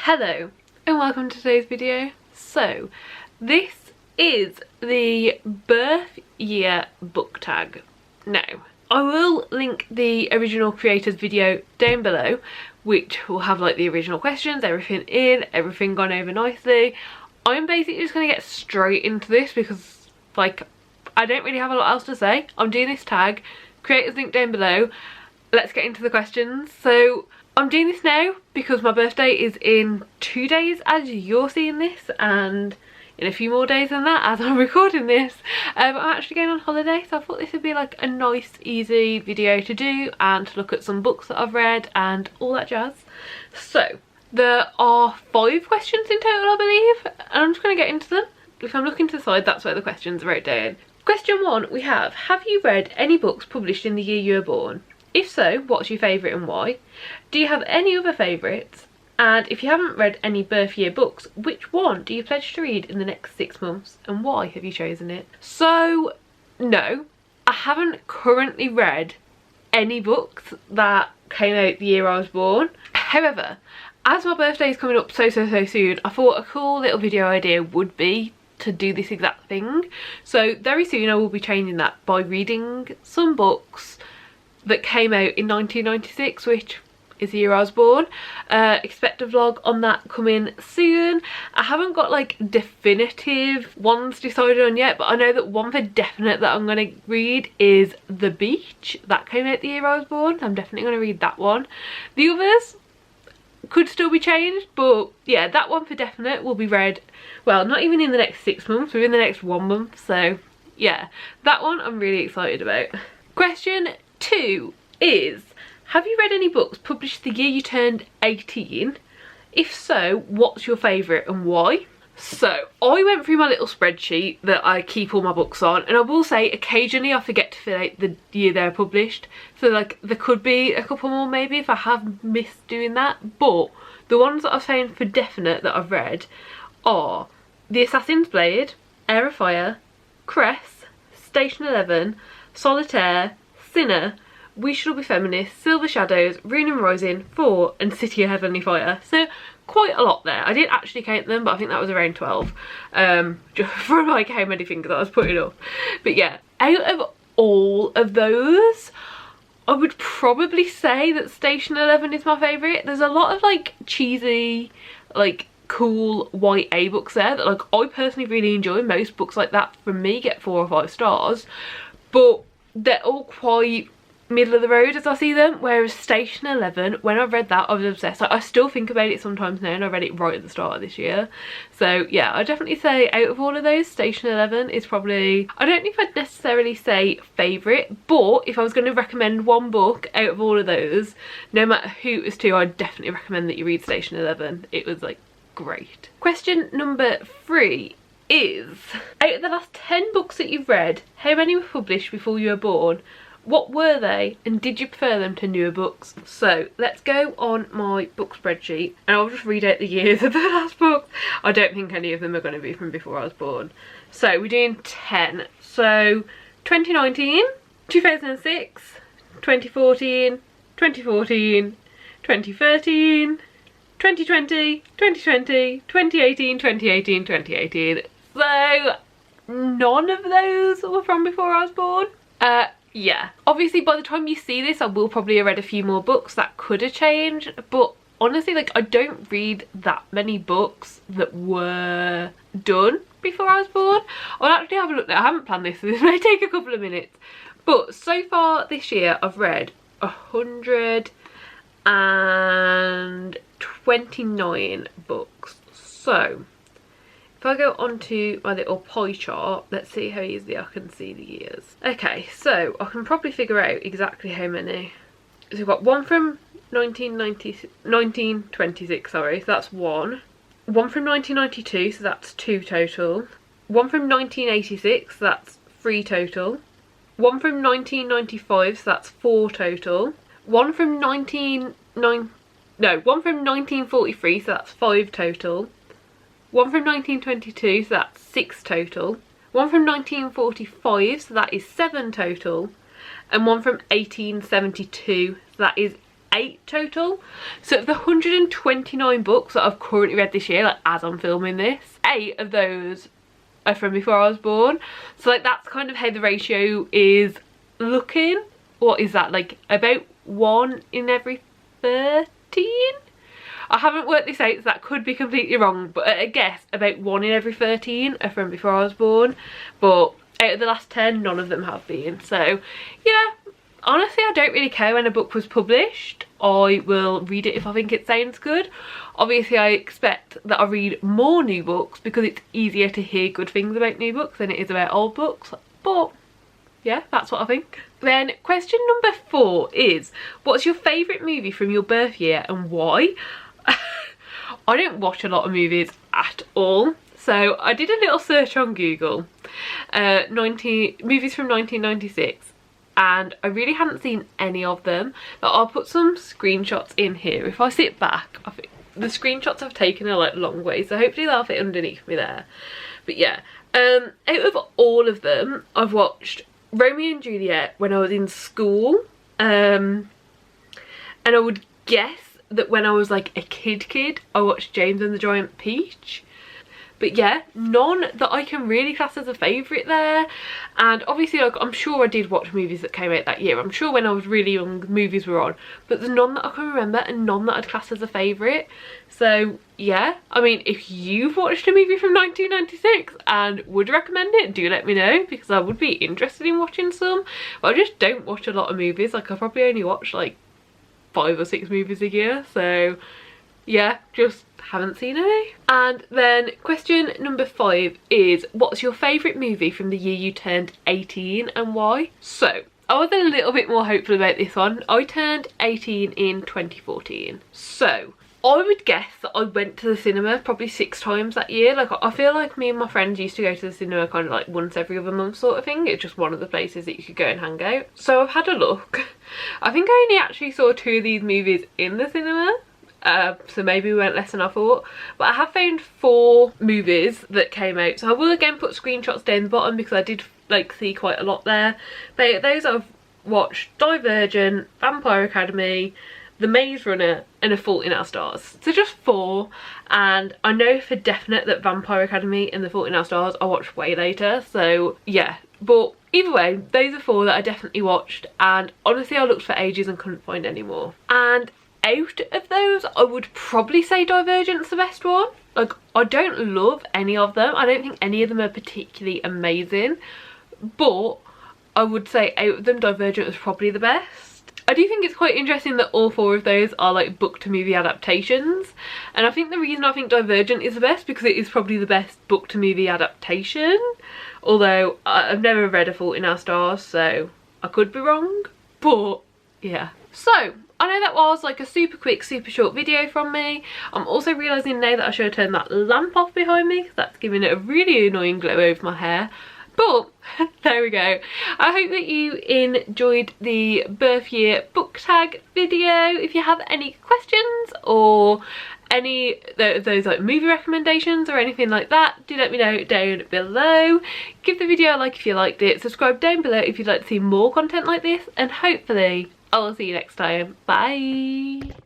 Hello and welcome to today's video. So this is the birth year book tag. Now I will link the original creators video down below, which will have like the original questions, everything in, everything gone over nicely. I'm basically just going to get straight into this because like I don't really have a lot else to say. I'm doing this tag, creators link down below. Let's get into the questions. So I'm doing this now because my birthday is in 2 days as you're seeing this, and in a few more days than that as I'm recording this. I'm actually going on holiday, so I thought this would be like a nice easy video to do and to look at some books that I've read and all that jazz. So there are 5 questions in total I believe, and I'm just going to get into them. If I'm looking to the side, that's where the questions are wrote down. Question 1 we have you read any books published in the year you were born? If so, what's your favourite and why? Do you have any other favourites? And if you haven't read any birth year books, which one do you pledge to read in the next 6 months and why have you chosen it? So, no, I haven't currently read any books that came out the year I was born. However, as my birthday is coming up so soon, I thought a cool little video idea would be to do this exact thing. So very soon I will be changing that by reading some books that came out in 1996, which is the year I was born. Expect a vlog on that coming soon. I haven't got like definitive ones decided on yet, but I know that one for definite that I'm going to read is The Beach. That came out the year I was born. I'm definitely going to read that one. The others could still be changed, but yeah, that one for definite will be read, well, not even in the next 6 months, within the next 1 month. So yeah, that one I'm really excited about. Question 2 is, have you read any books published the year you turned 18? If so, what's your favourite and why? So I went through my little spreadsheet that I keep all my books on, and I will say occasionally I forget to fill out the year they're published, so like there could be a couple more maybe if I have missed doing that, but the ones that I've found for definite that I've read are The Assassin's Blade, Heir of Fire, Cress, Station 11, Solitaire, Sinner, We Shall Be Feminists, Silver Shadows, Rune and Rising, 4 and City of Heavenly Fire. So quite a lot there. I didn't actually count them, but I think that was around 12, just from like how many things I was putting up. But yeah, out of all of those, I would probably say that Station 11 is my favourite. There's a lot of like cheesy, like cool YA books there that like I personally really enjoy. Most books like that from me get 4 or 5 stars, but they're all quite middle of the road as I see them, whereas Station 11, when I read that I was obsessed. Like, I still think about it sometimes now, and I read it right at the start of this year. So yeah, I'd definitely say out of all of those, Station 11 is probably, I don't know if I'd necessarily say favourite, but if I was going to recommend one book out of all of those, no matter who it was to, I'd definitely recommend that you read Station 11. It was like great. Question number 3 is, out of the last 10 books that you've read, how many were published before you were born? What were they, and did you prefer them to newer books? So let's go on my book spreadsheet and I'll just read out the years of the last book. I don't think any of them are going to be from before I was born. So we're doing 10. So 2019, 2006, 2014, 2014, 2013, 2020, 2020, 2018, 2018, 2018. So none of those were from before I was born. Yeah, obviously by the time you see this I will probably have read a few more books that could have changed, but honestly like I don't read that many books that were done before I was born. I'll actually have a look now. I haven't planned this, so this may take a couple of minutes, but so far this year I've read 129 books. So if I go onto my little pie chart, let's see how easily I can see the years. Okay, so I can probably figure out exactly how many. So we've got one from 1926, sorry, so that's 1. One from 1992, so that's 2 total. One from 1986, so that's 3 total. One from 1995, so that's 4 total. One from 1943, so that's 5 total. One from 1922, so that's 6 total. One from 1945, so that is 7 total. And one from 1872, so that is 8 total. So of the 129 books that I've currently read this year, like as I'm filming this, 8 of those are from before I was born. So like that's kind of how the ratio is looking. What is that, like about 1 in every 13? I haven't worked this out, so that could be completely wrong, but I guess about 1 in every 13 are from before I was born. But out of the last 10, none of them have been. So yeah, honestly I don't really care when a book was published. I will read it if I think it sounds good. Obviously I expect that I read more new books because it's easier to hear good things about new books than it is about old books, but yeah, that's what I think. Then question number 4 is, what's your favourite movie from your birth year and why? I don't watch a lot of movies at all, so I did a little search on Google, movies from 1996, and I really hadn't seen any of them, but I'll put some screenshots in here. If I sit back, I think the screenshots I've taken are like long ways, so hopefully they'll fit underneath me there. But yeah, out of all of them, I've watched Romeo and Juliet when I was in school, and I would guess that when I was like a kid I watched James and the Giant Peach. But yeah, none that I can really class as a favourite there. And obviously like I'm sure I did watch movies that came out that year. I'm sure when I was really young movies were on, but there's none that I can remember and none that I'd class as a favourite. So yeah, I mean, if you've watched a movie from 1996 and would recommend it, do let me know, because I would be interested in watching some. But I just don't watch a lot of movies. Like I probably only watch like 5 or 6 movies a year, so yeah, just haven't seen any. And then question number 5 is, what's your favourite movie from the year you turned 18 and why? So I was a little bit more hopeful about this one. I turned 18 in 2014, so I would guess that I went to the cinema probably 6 times that year. Like I feel like me and my friends used to go to the cinema kind of like once every other month sort of thing. It's just one of the places that you could go and hang out. So I've had a look. I think I only actually saw 2 of these movies in the cinema. So maybe we went less than I thought. But I have found 4 movies that came out. So I will again put screenshots down the bottom because I did like see quite a lot there. But those I've watched: Divergent, Vampire Academy, The Maze Runner and A Fault in Our Stars. So just 4, and I know for definite that Vampire Academy and The Fault in Our Stars I watched way later, so yeah. But either way, those are 4 that I definitely watched, and honestly I looked for ages and couldn't find any more. And out of those, I would probably say Divergent's the best one. Like I don't love any of them, I don't think any of them are particularly amazing, but I would say out of them Divergent was probably the best. I do think it's quite interesting that all 4 of those are like book to movie adaptations, and I think the reason I think Divergent is the best because it is probably the best book to movie adaptation, although I've never read A Fault in Our Stars, so I could be wrong, but yeah. So I know that was like a super quick, super short video from me. I'm also realising now that I should turn that lamp off behind me because that's giving it a really annoying glow over my hair. But there we go. I hope that you enjoyed the birth year book tag video. If you have any questions or any of those like movie recommendations or anything like that, do let me know down below. Give the video a like if you liked it. Subscribe down below if you'd like to see more content like this, and hopefully I will see you next time. Bye.